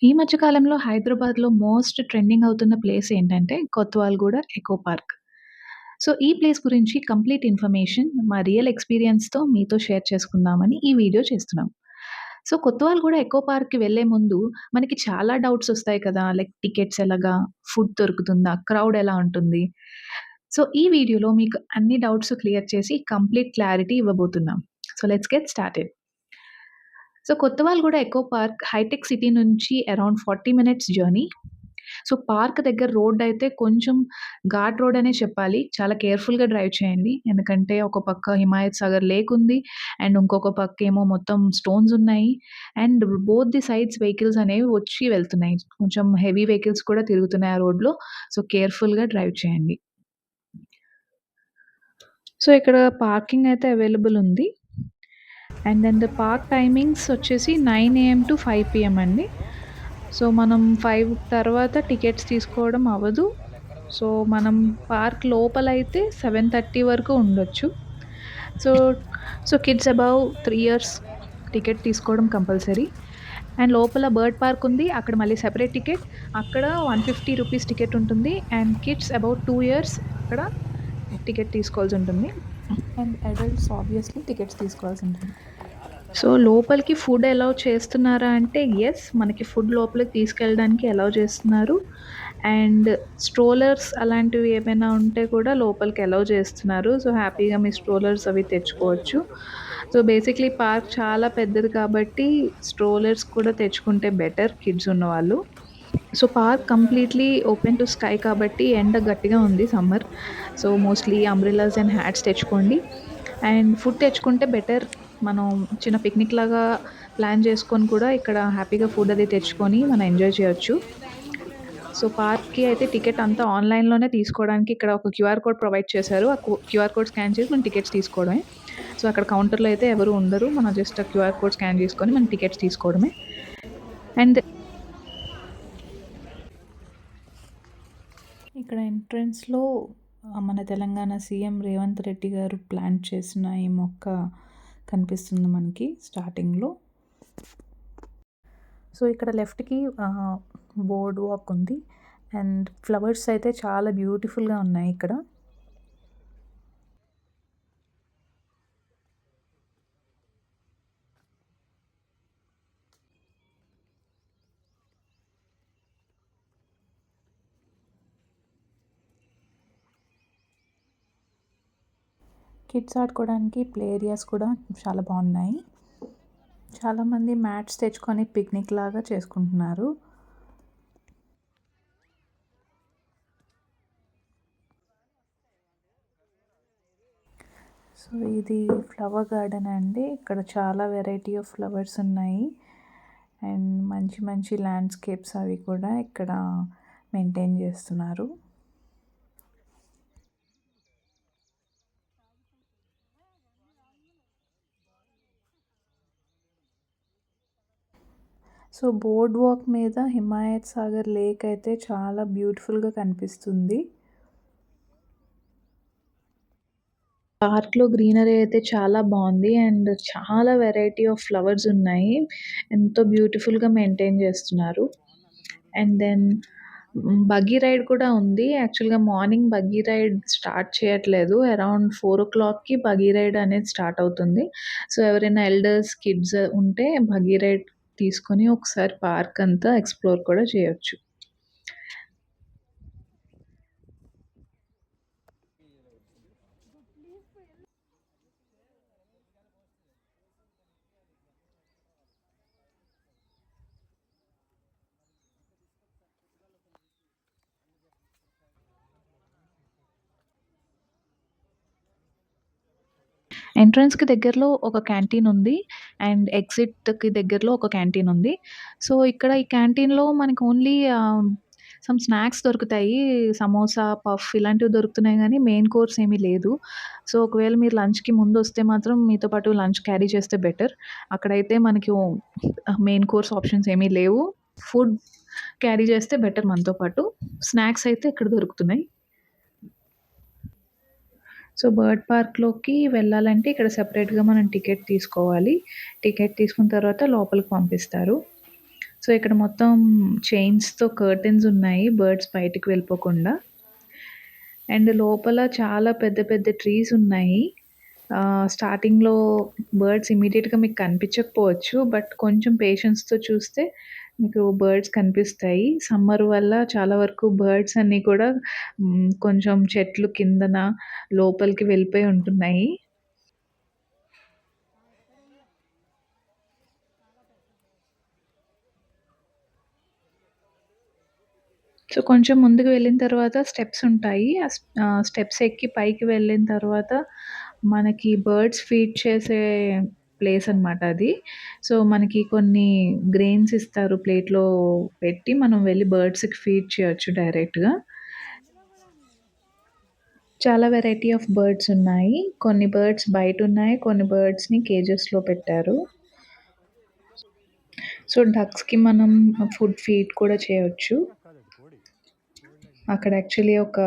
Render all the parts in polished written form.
ఈ మధ్య కాలంలో హైదరాబాద్‌లో మోస్ట్ ట్రెండింగ్ అవుతున్న ప్లేస్ ఏంటంటే కొత్వాల్‌గూడ ఎకో పార్క్. సో, ఈ ప్లేస్ గురించి కంప్లీట్ ఇన్ఫర్మేషన్ మా రియల్ ఎక్స్‌పీరియన్స్‌తో మీతో షేర్ చేసుకుందామని ఈ వీడియో చేస్తున్నాం. సో, కొత్వాల్‌గూడ ఎకో పార్క్‌కి వెళ్ళే ముందు మనకి చాలా డౌట్స్ ఒస్తాయి కదా! లైక్ టికెట్స్ ఎలాగా? ఫుడ్ దొరుకుతుందా? క్రౌడ్ ఎలా ఉంటుంది? సో, ఈ వీడియోలో మీకు అన్ని డౌట్స్ క్లియర్ చేసి కంప్లీట్ క్లారిటీ ఇవ్వబోతున్నాం. So, let's get started. So, Kothwalguda Eco Park Hitech City నుంచి around 40 minutes journey. So, park దగ్గర రోడ్డయితే కొంచెం ఘాట్ రోడ్ అనే చెప్పాలి. చాలా కేర్‌ఫుల్‌గా డ్రైవ్ చేయండి. ఎందుకంటే ఒక పక్క హిమాయత్ సాగర్ లేక్ ఉంది. అండ్ ఇంకొక పక్కేమో మొత్తం స్టోన్స్ ఉన్నాయి. And both the sides vehicles అనేవి వచ్చి వెళ్తున్నాయి. కొంచెం హెవీ వెహికల్స్ కూడా తిరుగుతున్నాయి ఆ రోడ్‌లో. సో, కేర్‌ఫుల్‌గా డ్రైవ్ చేయండి. సో, ఇక్కడ పార్కింగ్ అయితే అవైలబుల్ ఉంది. And then the park timings వచ్చేసి 9 ఏఎం టు 5 పీఎం అండి. సో, మనం 5 తర్వాత టికెట్స్ తీసుకోవడం అవ్వదు. సో, మనం పార్క్ లోపలైతే 7:30 వరకు ఉండొచ్చు. So, kids above 3 years ticket తీసుకోవడం కంపల్సరీ. అండ్ లోపల బర్డ్ పార్క్ ఉంది. అక్కడ మళ్ళీ సెపరేట్ టికెట్. అక్కడ రూ. 150 టికెట్ ఉంటుంది. అండ్ కిడ్స్ అబౌట్ 2 ఇయర్స్ అక్కడ టికెట్ తీసుకోవాల్సుంటుంది. అండ్ అడల్ట్స్ ఆబ్వియస్‌లీ టికెట్స్ తీసుకోవాల్సుంటుంది. సో, లోపలికి ఫుడ్ అలౌ చేస్తున్నారా అంటే యెస్. మనకి ఫుడ్ లోపలికి తీసుకెళ్ళడానికి అలౌ చేస్తున్నారు. అండ్ స్ట్రోలర్స్ అలాంటివి ఏమైనా ఉంటే కూడా లోపలికి అలౌ చేస్తున్నారు. సో, హ్యాపీగా మీ స్ట్రోలర్స్ అవి తెచ్చుకోవచ్చు. సో, బేసిక్‌లీ పార్క్ చాలా పెద్దది కాబట్టి స్ట్రోలర్స్ కూడా తెచ్చుకుంటే బెటర్ కిడ్స్ ఉన్నవాళ్ళు. So, park completely open to sky కాబట్టి ఎండ గట్టిగా ఉంది summer. So, mostly umbrellas and hats తెచ్చుకోండి. అండ్ ఫుడ్ తెచ్చుకుంటే బెటర్. మనం చిన్న పిక్నిక్ లాగా ప్లాన్ చేసుకొని కూడా ఇక్కడ హ్యాపీగా ఫుడ్ అది తెచ్చుకొని మనం ఎంజాయ్ చేయొచ్చు. సో, పార్క్‌కి అయితే టికెట్ అంతా ఆన్‌లైన్‌లోనే తీసుకోవడానికి ఇక్కడ ఒక క్యూఆర్ కోడ్ ప్రొవైడ్ చేశారు. ఆ క్యూఆర్ కోడ్ స్కాన్ చేసి మనం టికెట్స్ తీసుకోవడమే. సో, అక్కడ కౌంటర్‌లో అయితే ఎవరు ఉండరు. మనం జస్ట్ ఆ క్యూఆర్ కోడ్ స్కాన్ చేసుకొని మనం టికెట్స్ తీసుకోవడమే. అండ్ ఇక్కడ ఎంట్రన్స్‌లో మన తెలంగాణ సీఎం రేవంత్ రెడ్డి గారు ప్లాంట్ చేసిన ఈ మొక్క కనిపిస్తుంది మనకి స్టార్టింగ్‌లో. సో, ఇక్కడ లెఫ్ట్‌కి బోర్డ్ వాక్ ఉంది. అండ్ ఫ్లవర్స్ అయితే చాలా బ్యూటిఫుల్‌గా ఉన్నాయి ఇక్కడ. కిడ్స్ ఆడుకోవడానికి ప్లే ఏరియాస్ కూడా చాలా బాగున్నాయి. చాలామంది మ్యాట్స్ తెచ్చుకొని పిక్నిక్ లాగా చేసుకుంటున్నారు. సో, ఇది ఫ్లవర్ గార్డెన్ అండి. ఇక్కడ చాలా వెరైటీ ఆఫ్ ఫ్లవర్స్ ఉన్నాయి. అండ్ మంచి మంచి ల్యాండ్‌స్కేప్స్ అవి కూడా ఇక్కడ మెయింటైన్ చేస్తున్నారు. సో, బోర్డ్ వాక్ మీద హిమాయత్ సాగర్ లేక్ అయితే చాలా బ్యూటిఫుల్‌గా కనిపిస్తుంది. పార్క్‌లో గ్రీనరీ అయితే చాలా బావుంది. అండ్ చాలా వెరైటీ ఆఫ్ ఫ్లవర్స్ ఉన్నాయి. ఎంతో బ్యూటిఫుల్‌గా మెయింటైన్ చేస్తున్నారు. అండ్ దెన్ బగ్గీ రైడ్ కూడా ఉంది. యాక్చువల్‌గా మార్నింగ్ బగ్గీ రైడ్ స్టార్ట్ చేయట్లేదు. అరౌండ్ 4:00కి బగ్గీ రైడ్ అనేది స్టార్ట్ అవుతుంది. సో, ఎవరైనా ఎల్డర్స్, కిడ్స్ ఉంటే బగ్గీ రైడ్ తీసుకొని ఒకసారి పార్క్ అంతా ఎక్స్‌ప్లోర్ కూడా చేయొచ్చు. ఎంట్రన్స్‌కి దగ్గరలో ఒక క్యాంటీన్ ఉంది. అండ్ ఎగ్జిట్‌కి దగ్గరలో ఒక క్యాంటీన్ ఉంది. సో, ఇక్కడ ఈ క్యాంటీన్‌లో మనకు ఓన్లీ సమ్ స్నాక్స్ దొరుకుతాయి. సమోసా, పఫ్ ఇలాంటివి దొరుకుతున్నాయి గానీ మెయిన్ కోర్స్ ఏమీ లేదు. సో, ఒకవేళ మీరు లంచ్‌కి ముందొస్తే మాత్రం మీతో పాటు లంచ్ క్యారీ చేస్తే బెటర్. అక్కడైతే మనకి మెయిన్ కోర్స్ ఆప్షన్స్ ఏమీ లేవు. ఫుడ్ క్యారీ చేస్తే బెటర్ మనతో పాటు. స్నాక్స్ అయితే ఇక్కడ దొరుకుతున్నాయి. సో, బర్డ్ పార్క్‌లోకి వెళ్ళాలంటే ఇక్కడ సెపరేట్‌గా మనం టికెట్ తీసుకోవాలి. టికెట్ తీసుకున్న తర్వాత లోపలికి పంపిస్తారు. సో, ఇక్కడ మొత్తం చైన్స్‌తో కర్టెన్స్ ఉన్నాయి బర్డ్స్ బయటికి వెళ్ళిపోకుండా. అండ్ లోపల చాలా పెద్ద పెద్ద ట్రీస్ ఉన్నాయి. స్టార్టింగ్‌లో బర్డ్స్ ఇమ్మీడియేట్‌గా మీకు కనిపించకపోవచ్చు. బట్ కొంచెం పేషెన్స్‌తో చూస్తే మీకు బర్డ్స్ కనిపిస్తాయి. సమ్మర్ వల్ల చాలా వరకు బర్డ్స్ అన్నీ కూడా కొంచెం చెట్లు కిందన లోపలికి వెళ్ళిపోయి ఉంటున్నాయి. సో, కొంచెం ముందుకు వెళ్ళిన తర్వాత స్టెప్స్ ఉంటాయి. స్టెప్స్ ఎక్కి పైకి వెళ్ళిన తర్వాత మనకి బర్డ్స్ ఫీడ్ చేసే ప్లేస్ అనమాట అది. సో, మనకి కొన్ని గ్రెయిన్స్ ఇస్తారు ప్లేట్‌లో పెట్టి మనం వెళ్లి బర్డ్స్‌కి ఫీడ్ చేయొచ్చు డైరెక్ట్‌గా. చాలా వెరైటీ ఆఫ్ బర్డ్స్ ఉన్నాయి. కొన్ని బర్డ్స్ బయటున్నాయి. కొన్ని బర్డ్స్‌ని కేజెస్‌లో పెట్టారు. సో, డక్స్‌కి మనం ఫుడ్ ఫీడ్ కూడా చేయొచ్చు. అక్కడ యాక్చువల్లీ ఒక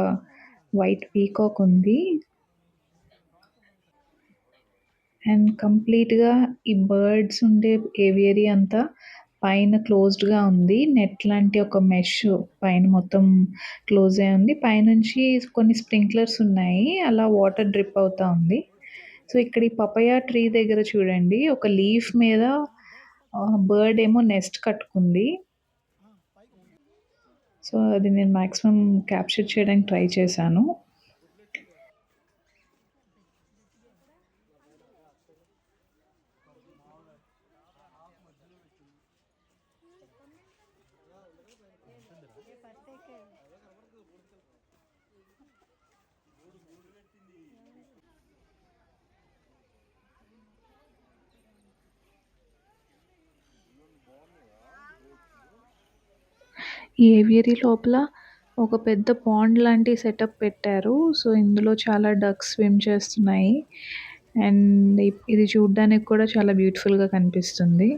వైట్ పీకాక్ ఉంది. అండ్ కంప్లీట్‌గా ఈ బర్డ్స్ ఉండే ఏవియరీ అంతా పైన క్లోజ్డ్‌గా ఉంది. నెట్ లాంటి ఒక మెష్ పైన మొత్తం క్లోజ్ అయ్యి ఉంది. పైనుంచి కొన్ని స్ప్రింక్లర్స్ ఉన్నాయి. అలా వాటర్ డ్రిప్ అవుతా ఉంది. సో, ఇక్కడ ఈ పపాయ ట్రీ దగ్గర చూడండి ఒక లీఫ్ మీద బర్డ్ ఏమో నెస్ట్ కట్టుకుంది. సో, అది నేను మాక్సిమం క్యాప్చర్ చేయడానికి ట్రై చేశాను. ఈ ఏవియరీ లోపల ఒక పెద్ద పాండ్ లాంటి సెటప్ పెట్టారు. సో, ఇందులో చాలా డక్స్ స్విమ్ చేస్తున్నాయి. అండ్ ఇది చూడ్డానికి కూడా చాలా బ్యూటిఫుల్‌గా కనిపిస్తుంది.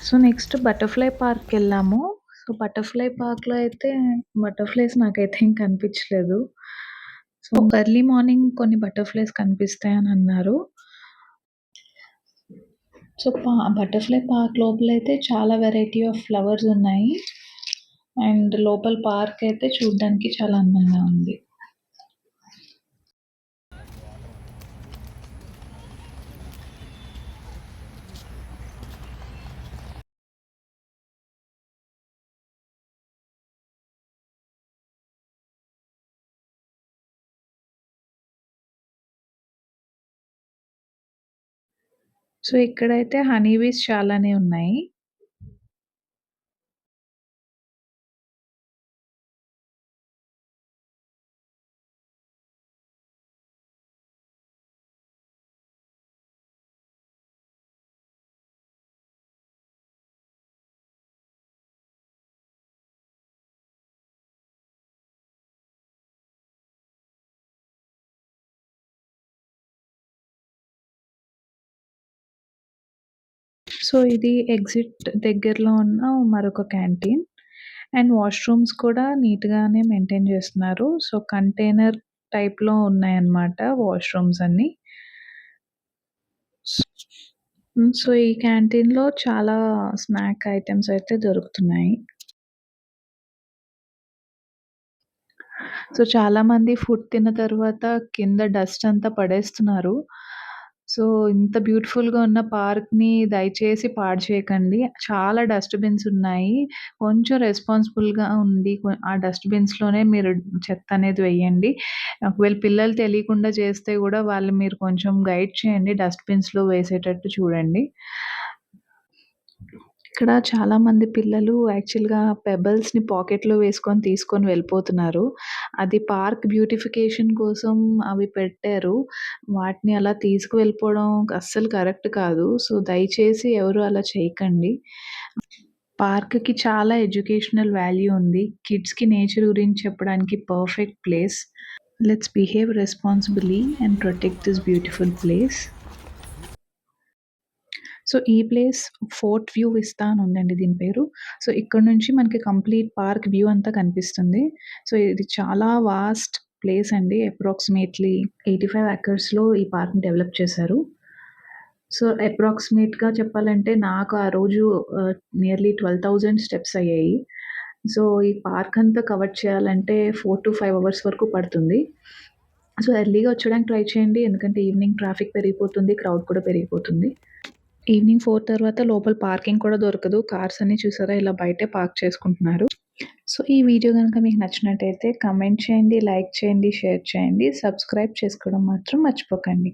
సో, నెక్స్ట్ బటర్‌ఫ్లై పార్క్‌కెళ్ళాము. సో, బటర్‌ఫ్లై పార్క్‌లో అయితే బటర్‌ఫ్లైస్ నాకైతే ఏం కనిపించలేదు. సో, ఎర్లీ మార్నింగ్ కొన్ని బటర్‌ఫ్లైస్ కనిపిస్తాయని అన్నారు. సో, బటర్‌ఫ్లై పార్క్ లోపలైతే చాలా వెరైటీ ఆఫ్ ఫ్లవర్స్ ఉన్నాయి. అండ్ లోపల పార్క్ అయితే చూడ్డానికి చాలా అందంగా ఉంది. సో, ఇక్కడైతే హనీ బీస్ చాలానే ఉన్నాయి. సో, ఇది ఎగ్జిట్ దగ్గరలో ఉన్న మరొక క్యాంటీన్. అండ్ వాష్‌రూమ్స్ కూడా నీట్‌గానే మెయింటైన్ చేస్తున్నారు. సో, కంటైనర్ టైప్‌లో ఉన్నాయన్నమాట వాష్‌రూమ్స్ అన్నీ. సో, ఈ క్యాంటీన్‌లో చాలా స్నాక్ ఐటెమ్స్ అయితే దొరుకుతున్నాయి. సో, చాలామంది ఫుడ్ తిన్న తర్వాత కింద డస్ట్ అంతా పడేస్తున్నారు. సో, ఇంత బ్యూటిఫుల్‌గా ఉన్న పార్క్‌ని దయచేసి పాడు చేయకండి. చాలా డస్ట్‌బిన్స్ ఉన్నాయి. కొంచెం రెస్పాన్సిబుల్‌గా ఉండి ఆ డస్ట్‌బిన్స్‌లోనే మీరు చెత్త అనేది వేయండి. ఒకవేళ పిల్లలు తెలియకుండా చేస్తే గూడా వాళ్ళు మీరు కొంచెం గైడ్ చేయండి. డస్ట్‌బిన్స్‌లో వేసేటట్టు చూడండి. ఇక్కడ చాలామంది పిల్లలు యాక్చువల్‌గా పెబల్స్‌ని పాకెట్‌లో వేసుకొని తీసుకొని వెళ్ళిపోతున్నారు. అది పార్క్ బ్యూటిఫికేషన్ కోసం అవి పెట్టారు. వాటిని అలా తీసుకువెళ్ళిపోవడం అస్సలు కరెక్ట్ కాదు. సో, దయచేసి ఎవరు అలా చేయకండి. పార్క్‌కి చాలా ఎడ్యుకేషనల్ వాల్యూ ఉంది. కిడ్స్‌కి నేచర్ గురించి చెప్పడానికి perfect place. Let's behave responsibly and protect this beautiful place. So, ఈ ప్లేస్ ఫోర్ట్ వ్యూ విస్తా అని ఉందండి దీని పేరు. సో, ఇక్కడ నుంచి మనకి కంప్లీట్ పార్క్ వ్యూ అంతా కనిపిస్తుంది. సో, ఇది చాలా వాస్ట్ ప్లేస్ అండి. అప్రాక్సిమేట్‌లీ 85 ఎకర్స్‌లో ఈ పార్క్‌ని డెవలప్ చేశారు. సో, అప్రాక్సిమేట్‌గా చెప్పాలంటే నాకు ఆ రోజు నియర్లీ 12,000 స్టెప్స్ అయ్యాయి. సో, ఈ పార్క్ అంతా కవర్ చేయాలంటే 4-5 అవర్స్ వరకు పడుతుంది. సో, ఎర్లీగా వచ్చేయడానికి ట్రై చేయండి. ఎందుకంటే ఈవినింగ్ ట్రాఫిక్ పెరిగిపోతుంది. క్రౌడ్ కూడా పెరిగిపోతుంది. ఈవినింగ్ 4 తర్వాత లోపల పార్కింగ్ కూడా దొరకదు. కార్స్ అన్నీ చూసారా ఇలా బయటే పార్క్ చేసుకుంటున్నారు. సో, ఈ వీడియో గనుక మీకు నచ్చినట్టయితే కామెంట్ చేయండి, లైక్ చేయండి, షేర్ చేయండి. సబ్స్క్రైబ్ చేసుకోవడం మాత్రం మర్చిపోకండి.